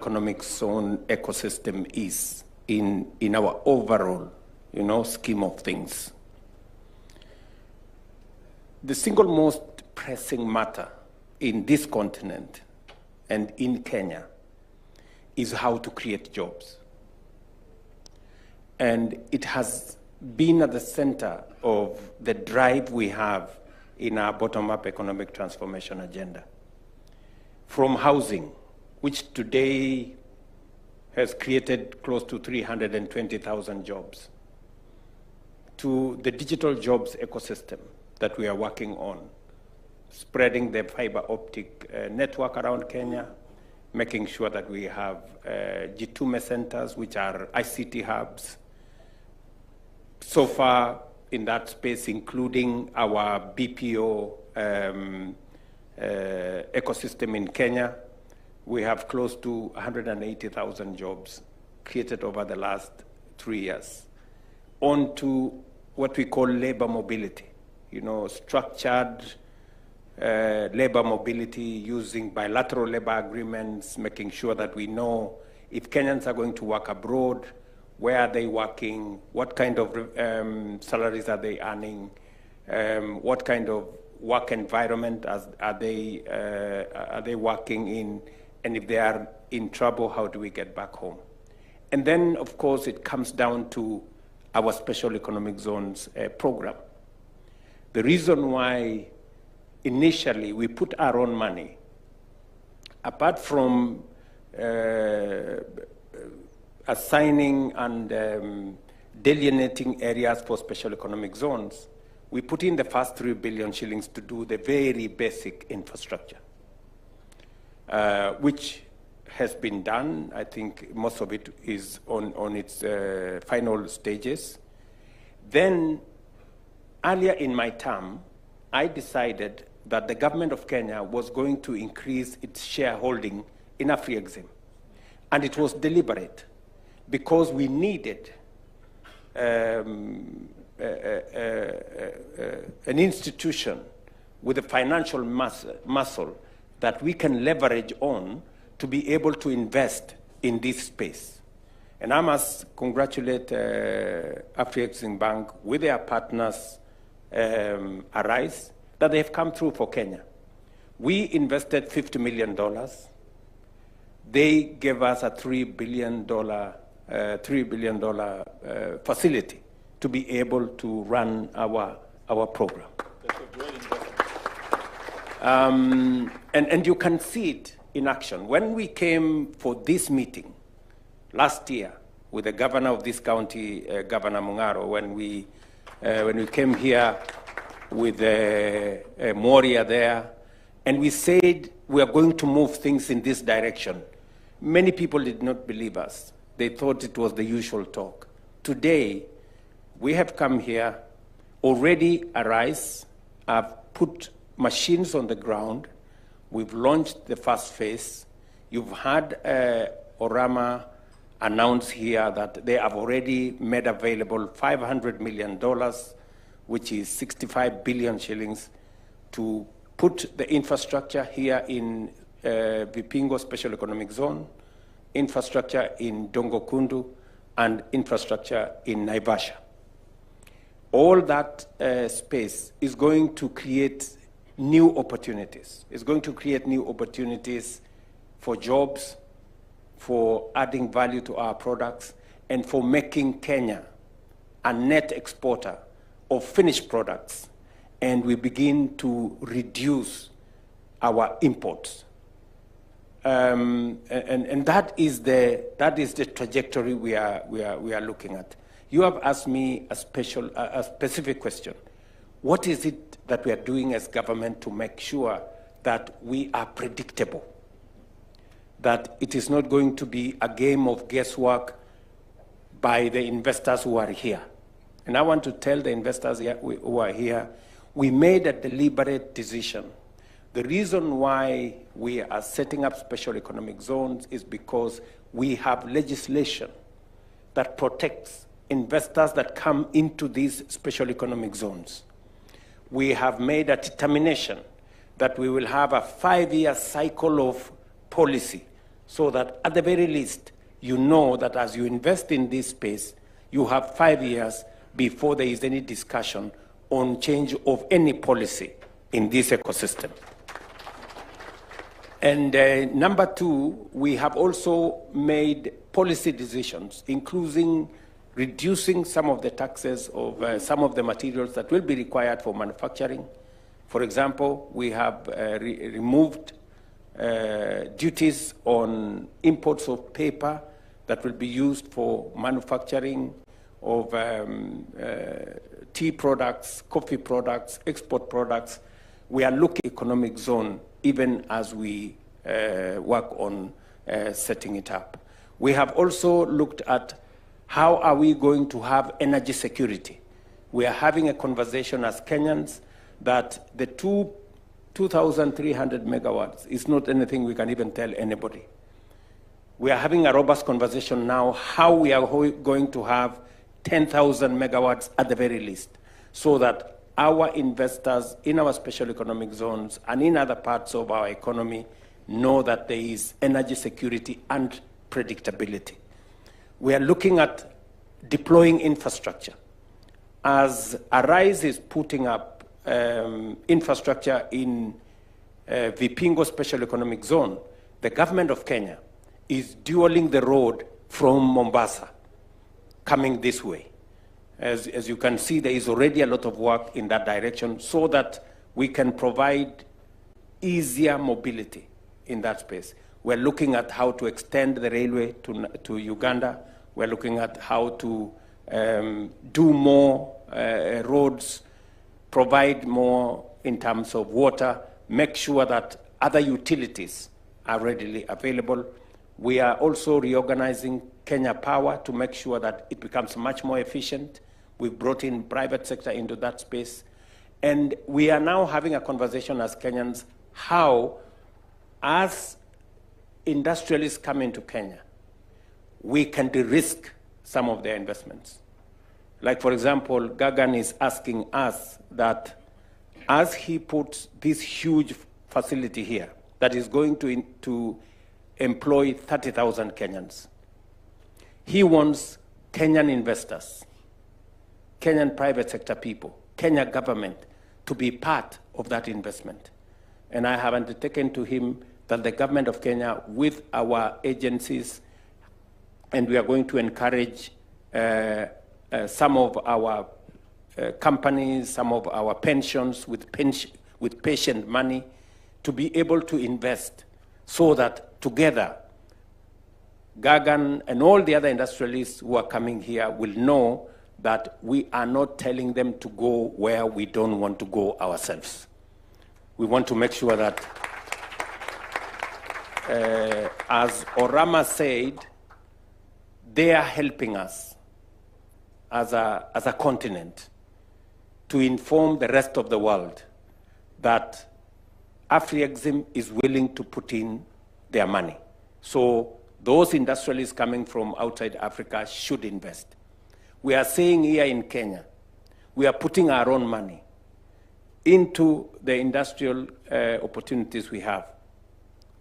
economic zone ecosystem is in our overall, scheme of things. The single most pressing matter in this continent and in Kenya is how to create jobs. And it has been at the center of the drive we have in our bottom-up economic transformation agenda. From housing, which today has created close to 320,000 jobs, to the digital jobs ecosystem that we are working on, spreading the fiber optic network around Kenya, making sure that we have G2 centers, which are ICT hubs. So far in that space, including our BPO ecosystem in Kenya, we have close to 180,000 jobs created over the last 3 years. On to what we call labor mobility, structured labor mobility using bilateral labor agreements, making sure that we know if Kenyans are going to work abroad, where are they working, what kind of salaries are they earning, what kind of work environment are they working in, and if they are in trouble, how do we get back home? And then, of course, it comes down to our special economic zones program. The reason why initially we put our own money, apart from assigning and delineating areas for special economic zones, we put in the first 3 billion shillings to do the very basic infrastructure, which has been done. I think most of it is on its final stages. Then, earlier in my term, I decided that the government of Kenya was going to increase its shareholding in Afri-Exim. And it was deliberate, because we needed an institution with a financial muscle that we can leverage on to be able to invest in this space. And I must congratulate Afri-Exim Bank with their partners, Arise, that they have come through for Kenya. We invested $50 million. They gave us a $3 billion facility to be able to run our program. That's a great investment. And you can see it in action. When we came for this meeting last year with the governor of this county, Governor Mungaro, when we came here with Moria there, and we said we are going to move things in this direction, many people did not believe us. They thought it was the usual talk. Today, we have come here, already Arise, have put machines on the ground. We've launched the first phase. You've had Orama announce here that they have already made available $500 million, which is 65 billion shillings, to put the infrastructure here in Vipingo Special Economic Zone, infrastructure in Dongo Kundu, and infrastructure in Naivasha. All that space is going to create new opportunities. It's going to create new opportunities for jobs, for adding value to our products, and for making Kenya a net exporter of finished products, and we begin to reduce our imports. And that is the trajectory we are looking at. You have asked me a specific question. What is it that we are doing as government to make sure that we are predictable? That it is not going to be a game of guesswork by the investors who are here. And I want to tell the investors who are here, we made a deliberate decision. The reason why we are setting up special economic zones is because we have legislation that protects investors that come into these special economic zones. We have made a determination that we will have a 5-year cycle of policy so that at the very least, you know that as you invest in this space, you have 5 years before there is any discussion on change of any policy in this ecosystem. And number two, we have also made policy decisions, including reducing some of the taxes of some of the materials that will be required for manufacturing. For example, we have removed duties on imports of paper that will be used for manufacturing of tea products, coffee products, export products. We are looking at economic zone even as we work on setting it up. We have also looked at how are we going to have energy security. We are having a conversation as Kenyans that the 2,300 megawatts is not anything we can even tell anybody. We are having a robust conversation now how we are going to have 10,000 megawatts at the very least, so that our investors in our special economic zones and in other parts of our economy know that there is energy security and predictability. We are looking at deploying infrastructure. As Arise is putting up infrastructure in Vipingo Special Economic Zone, the government of Kenya is dualing the road from Mombasa, coming this way. As you can see, there is already a lot of work in that direction so that we can provide easier mobility in that space. We're looking at how to extend the railway to Uganda. We're looking at how to do more roads, provide more in terms of water, make sure that other utilities are readily available. We are also reorganizing Kenya Power to make sure that it becomes much more efficient. We've brought in private sector into that space. And we are now having a conversation as Kenyans how, as industrialists come into Kenya, we can de-risk some of their investments. Like, for example, Gagan is asking us that as he puts this huge facility here that is going to employ 30,000 Kenyans, he wants Kenyan investors, Kenyan private sector people, Kenya government to be part of that investment. And I have undertaken to him that the government of Kenya, with our agencies, and we are going to encourage some of our companies, some of our pensions with patient money to be able to invest so that together, Gagan and all the other industrialists who are coming here will know that we are not telling them to go where we don't want to go ourselves. We want to make sure that, as Orama said, they are helping us as a continent to inform the rest of the world that Afrexim is willing to put in their money. So those industrialists coming from outside Africa should invest. We are saying here in Kenya, we are putting our own money into the industrial opportunities we have,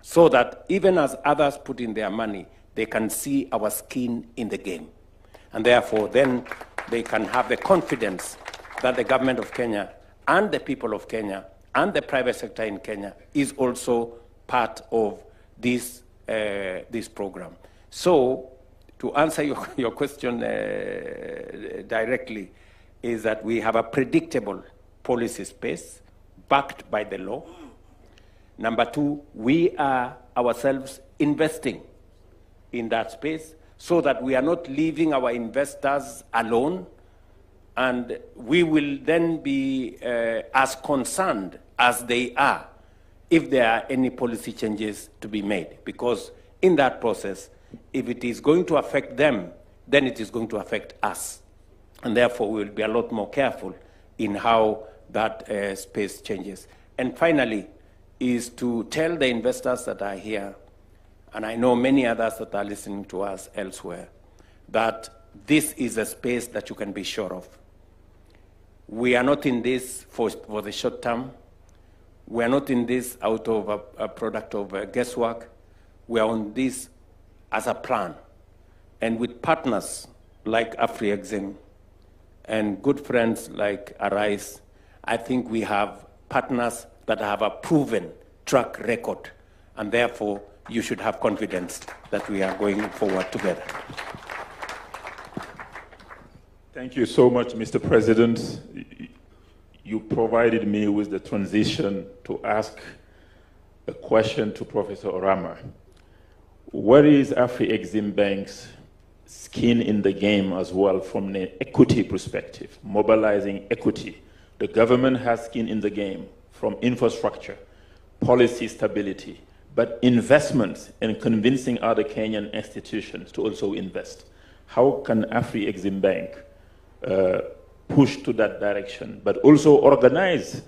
so that even as others put in their money, they can see our skin in the game. And therefore, then they can have the confidence that the government of Kenya and the people of Kenya and the private sector in Kenya is also part of this, this program. So, to answer your question directly, is that we have a predictable policy space backed by the law. Number two, we are ourselves investing in that space so that we are not leaving our investors alone, and we will then be as concerned as they are if there are any policy changes to be made. Because in that process, if it is going to affect them, then it is going to affect us. And therefore, we will be a lot more careful in how that space changes. And finally, is to tell the investors that are here, and I know many others that are listening to us elsewhere, that this is a space that you can be sure of. We are not in this for the short term. We are not in this out of a product of guesswork. we are on this as a plan. And with partners like AfriExim and good friends like Arise, I think we have partners that have a proven track record, and therefore you should have confidence that we are going forward together. Thank you so much, Mr. President. You provided me with the transition to ask a question to Professor Orama. What is AfriExim Bank's skin in the game as well from an equity perspective, mobilizing equity? The government has skin in the game from infrastructure, policy stability, but investments and convincing other Kenyan institutions to also invest. How can AfriExim Bank push to that direction, but also organize